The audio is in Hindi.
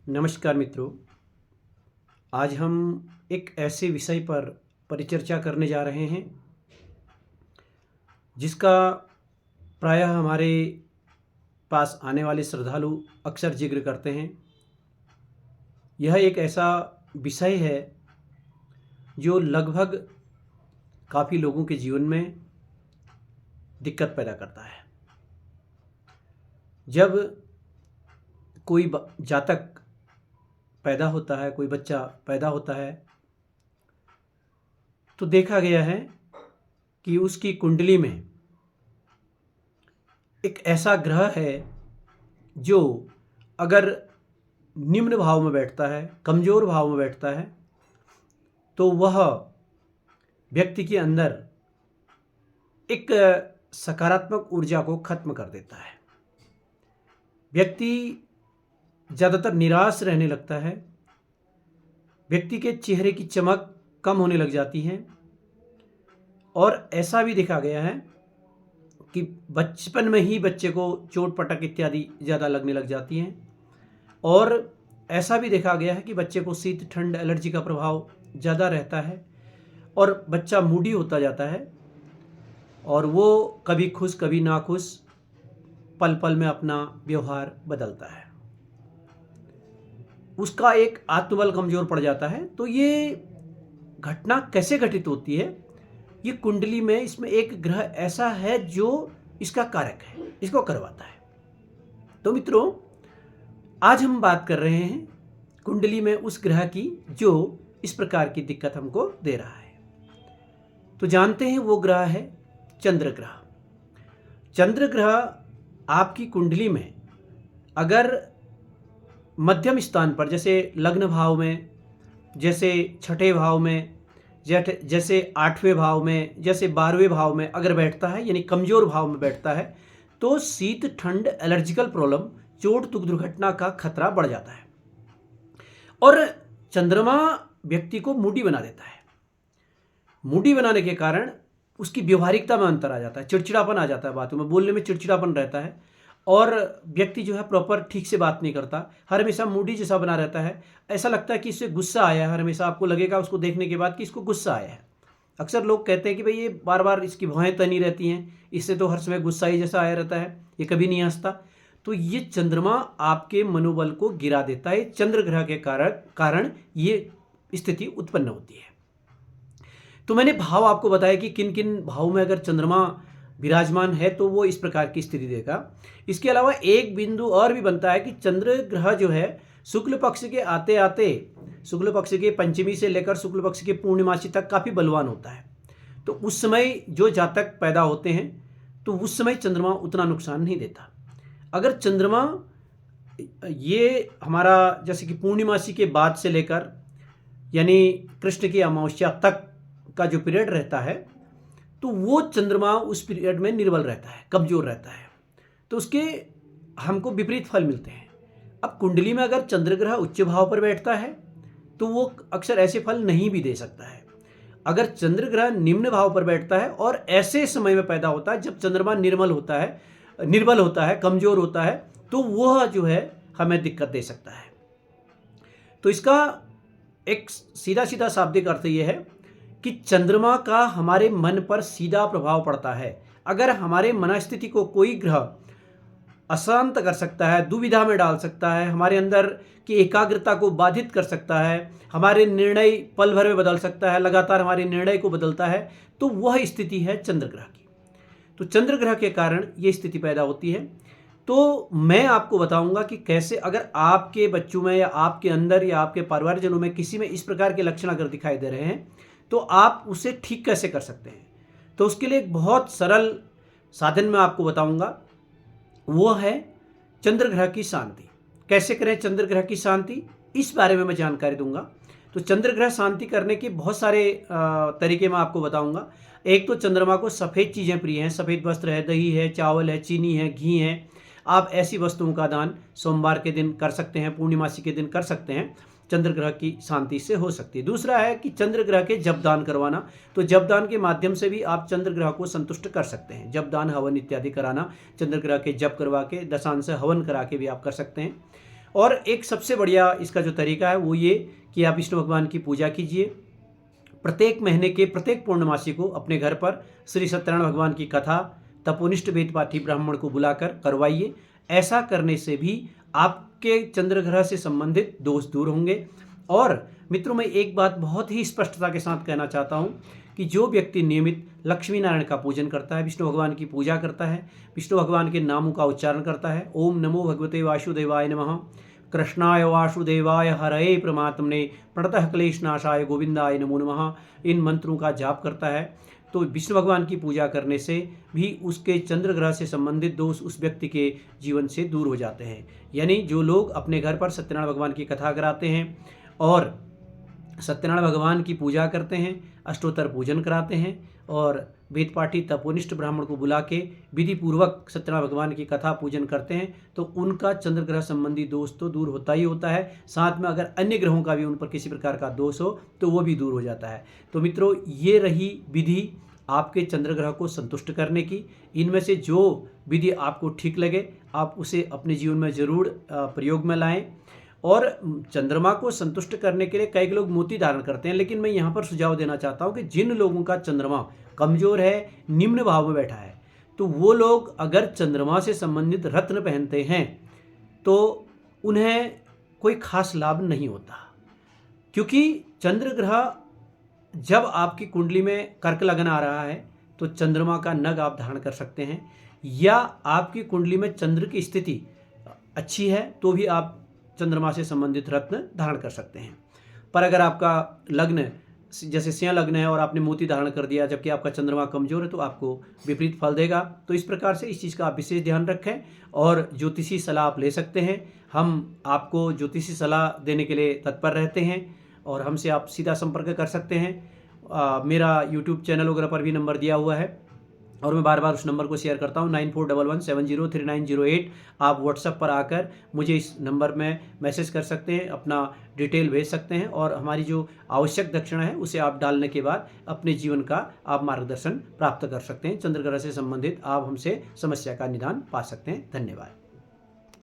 नमस्कार मित्रों। आज हम एक ऐसे विषय पर परिचर्चा करने जा रहे हैं जिसका प्रायः हमारे पास आने वाले श्रद्धालु अक्सर जिक्र करते हैं। यह एक ऐसा विषय है जो लगभग काफ़ी लोगों के जीवन में दिक्कत पैदा करता है। जब कोई जातक पैदा होता है, कोई बच्चा पैदा होता है, तो देखा गया है कि उसकी कुंडली में एक ऐसा ग्रह है जो अगर निम्न भाव में बैठता है, कमज़ोर भाव में बैठता है, तो वह व्यक्ति के अंदर एक सकारात्मक ऊर्जा को खत्म कर देता है। व्यक्ति ज़्यादातर निराश रहने लगता है। व्यक्ति के चेहरे की चमक कम होने लग जाती है। और ऐसा भी देखा गया है कि बचपन में ही बच्चे को चोट पटक इत्यादि ज़्यादा लगने लग जाती हैं। और ऐसा भी देखा गया है कि बच्चे को शीत ठंड एलर्जी का प्रभाव ज़्यादा रहता है और बच्चा मूडी होता जाता है और वो कभी खुश कभी नाखुश पल पल में अपना व्यवहार बदलता है। उसका एक आत्मबल कमज़ोर पड़ जाता है। तो ये घटना कैसे घटित होती है? ये कुंडली में इसमें एक ग्रह ऐसा है जो इसका कारक है, इसको करवाता है। तो मित्रों, आज हम बात कर रहे हैं कुंडली में उस ग्रह की जो इस प्रकार की दिक्कत हमको दे रहा है। तो जानते हैं वो ग्रह है चंद्र ग्रह। चंद्र ग्रह आपकी कुंडली में अगर मध्यम स्थान पर, जैसे लग्न भाव में, जैसे छठे भाव में, जैसे आठवें भाव में, जैसे 12वें भाव में अगर बैठता है, यानी कमज़ोर भाव में बैठता है, तो शीत ठंड एलर्जिकल प्रॉब्लम, चोट दुख दुर्घटना का खतरा बढ़ जाता है। और चंद्रमा व्यक्ति को मूडी बना देता है। मूडी बनाने के कारण उसकी व्यवहारिकता में अंतर आ जाता है, चिड़चिड़ापन आ जाता है, बातों में बोलने में चिड़चिड़ापन रहता है और व्यक्ति जो है प्रॉपर ठीक से बात नहीं करता, हर हमेशा मूडी जैसा बना रहता है। ऐसा लगता है कि इससे गुस्सा आया है, हर हमेशा आपको लगेगा उसको देखने के बाद कि इसको गुस्सा आया है। अक्सर लोग कहते हैं कि भाई ये बार बार इसकी भौहें तनी रहती हैं, इससे तो हर समय गुस्सा ही जैसा आया रहता है, ये कभी नहीं हंसता। तो ये चंद्रमा आपके मनोबल को गिरा देता है। चंद्र ग्रह के कारण ये स्थिति उत्पन्न होती है। तो मैंने भाव आपको बताया कि किन किन भावों में अगर चंद्रमा विराजमान है तो वो इस प्रकार की स्थिति देगा। इसके अलावा एक बिंदु और भी बनता है कि चंद्र ग्रह जो है शुक्ल पक्ष के आते आते, शुक्ल पक्ष के पंचमी से लेकर शुक्ल पक्ष के पूर्णिमासी तक काफ़ी बलवान होता है। तो उस समय जो जातक पैदा होते हैं तो उस समय चंद्रमा उतना नुकसान नहीं देता। अगर चंद्रमा ये हमारा जैसे कि पूर्णिमासी के बाद से लेकर यानी कृष्ण की अमावस्या तक का जो पीरियड रहता है, तो वो चंद्रमा उस पीरियड में निर्बल रहता है, कमजोर रहता है, तो उसके हमको विपरीत फल मिलते हैं। अब कुंडली में अगर चंद्र ग्रह उच्च भाव पर बैठता है तो वो अक्सर ऐसे फल नहीं भी दे सकता है। अगर चंद्र ग्रह निम्न भाव पर बैठता है और ऐसे समय में पैदा होता है जब चंद्रमा निर्बल होता है, कमजोर होता है, तो वह जो है हमें दिक्कत दे सकता है। तो इसका एक सीधा सीधा शाब्दिक अर्थ यह है कि चंद्रमा का हमारे मन पर सीधा प्रभाव पड़ता है। अगर हमारे मनस्थिति को कोई ग्रह अशांत कर सकता है, दुविधा में डाल सकता है, हमारे अंदर की एकाग्रता को बाधित कर सकता है, हमारे निर्णय पल भर में बदल सकता है, लगातार हमारे निर्णय को बदलता है, तो वह स्थिति है चंद्र ग्रह की। तो चंद्र ग्रह के कारण ये स्थिति पैदा होती है। तो मैं आपको बताऊंगा कि कैसे अगर आपके बच्चों में या आपके अंदर या आपके परिवारजनों में किसी में इस प्रकार के लक्षण अगर दिखाई दे रहे हैं तो आप उसे ठीक कैसे कर सकते हैं। तो उसके लिए एक बहुत सरल साधन मैं आपको बताऊंगा, वो है चंद्र ग्रह की शांति। कैसे करें चंद्र ग्रह की शांति, इस बारे में मैं जानकारी दूंगा। तो चंद्र ग्रह शांति करने के बहुत सारे तरीके मैं आपको बताऊंगा। एक तो चंद्रमा को सफ़ेद चीज़ें प्रिय हैं, सफ़ेद वस्त्र है, दही है, चावल है, चीनी है, घी है। आप ऐसी वस्तुओं का दान सोमवार के दिन कर सकते हैं, पूर्णिमासी के दिन कर सकते हैं। चंद्र ग्रह की शांति से हो सकती है। दूसरा है कि चंद्र ग्रह के जपदान करवाना। तो जपदान के माध्यम से भी आप चंद्र ग्रह को संतुष्ट कर सकते हैं। जपदान हवन इत्यादि कराना, चंद्र ग्रह के जप करवा के, दशांश हवन करा के भी आप कर सकते हैं। और एक सबसे बढ़िया इसका जो तरीका है वो ये कि आप विष्णु भगवान की पूजा कीजिए। प्रत्येक महीने के प्रत्येक पूर्णमासी को अपने घर पर श्री सत्यनारायण भगवान की कथा तपोनिष्ठ वेद पाठी ब्राह्मण को बुलाकर करवाइए। ऐसा करने से भी आपके चंद्र ग्रह से संबंधित दोष दूर होंगे। और मित्रों, मैं एक बात बहुत ही स्पष्टता के साथ कहना चाहता हूँ कि जो व्यक्ति नियमित लक्ष्मी नारायण का पूजन करता है, विष्णु भगवान की पूजा करता है, विष्णु भगवान के नामों का उच्चारण करता है, ओम नमो भगवते वासुदेवाय नमः, कृष्णाय वासुदेवाय हरये परमात्मने, प्रणतः क्लेशनाशाय गोविंदाय नमो नमः, इन मंत्रों का जाप करता है, तो विष्णु भगवान की पूजा करने से भी उसके चंद्र ग्रह से संबंधित दोष उस व्यक्ति के जीवन से दूर हो जाते हैं। यानी जो लोग अपने घर पर सत्यनारायण भगवान की कथा कराते हैं और सत्यनारायण भगवान की पूजा करते हैं, अष्टोत्तर पूजन कराते हैं और वेद पाठी तपोनिष्ठ ब्राह्मण को बुला के विधि पूर्वक सत्यनारायण भगवान की कथा पूजन करते हैं, तो उनका चंद्र ग्रह संबंधी दोष तो दूर होता ही होता है। साथ में अगर अन्य ग्रहों का भी उन पर किसी प्रकार का दोष हो तो वो भी दूर हो जाता है। तो मित्रों, ये रही विधि आपके चंद्र ग्रह को संतुष्ट करने की। इनमें से जो विधि आपको ठीक लगे आप उसे अपने जीवन में जरूर प्रयोग में लाएं। और चंद्रमा को संतुष्ट करने के लिए कई लोग मोती धारण करते हैं, लेकिन मैं यहाँ पर सुझाव देना चाहता हूँ कि जिन लोगों का चंद्रमा कमजोर है, निम्न भाव में बैठा है, तो वो लोग अगर चंद्रमा से संबंधित रत्न पहनते हैं तो उन्हें कोई खास लाभ नहीं होता। क्योंकि चंद्र ग्रह जब आपकी कुंडली में कर्क लगन आ रहा है तो चंद्रमा का नग आप धारण कर सकते हैं, या आपकी कुंडली में चंद्र की स्थिति अच्छी है तो भी आप चंद्रमा से संबंधित रत्न धारण कर सकते हैं। पर अगर आपका लग्न जैसे सिंह लग्न है और आपने मोती धारण कर दिया जबकि आपका चंद्रमा कमजोर है तो आपको विपरीत फल देगा। तो इस प्रकार से इस चीज़ का आप विशेष ध्यान रखें और ज्योतिषी सलाह आप ले सकते हैं। हम आपको ज्योतिषी सलाह देने के लिए तत्पर रहते हैं और हमसे आप सीधा संपर्क कर सकते हैं। मेरा यूट्यूब चैनल वगैरह पर भी नंबर दिया हुआ है और मैं बार बार उस नंबर को शेयर करता हूँ 9411703908। आप व्हाट्सएप पर आकर मुझे इस नंबर में मैसेज कर सकते हैं, अपना डिटेल भेज सकते हैं और हमारी जो आवश्यक दक्षिणा है उसे आप डालने के बाद अपने जीवन का आप मार्गदर्शन प्राप्त कर सकते हैं। चंद्र ग्रह से संबंधित आप हमसे समस्या का निदान पा सकते हैं। धन्यवाद।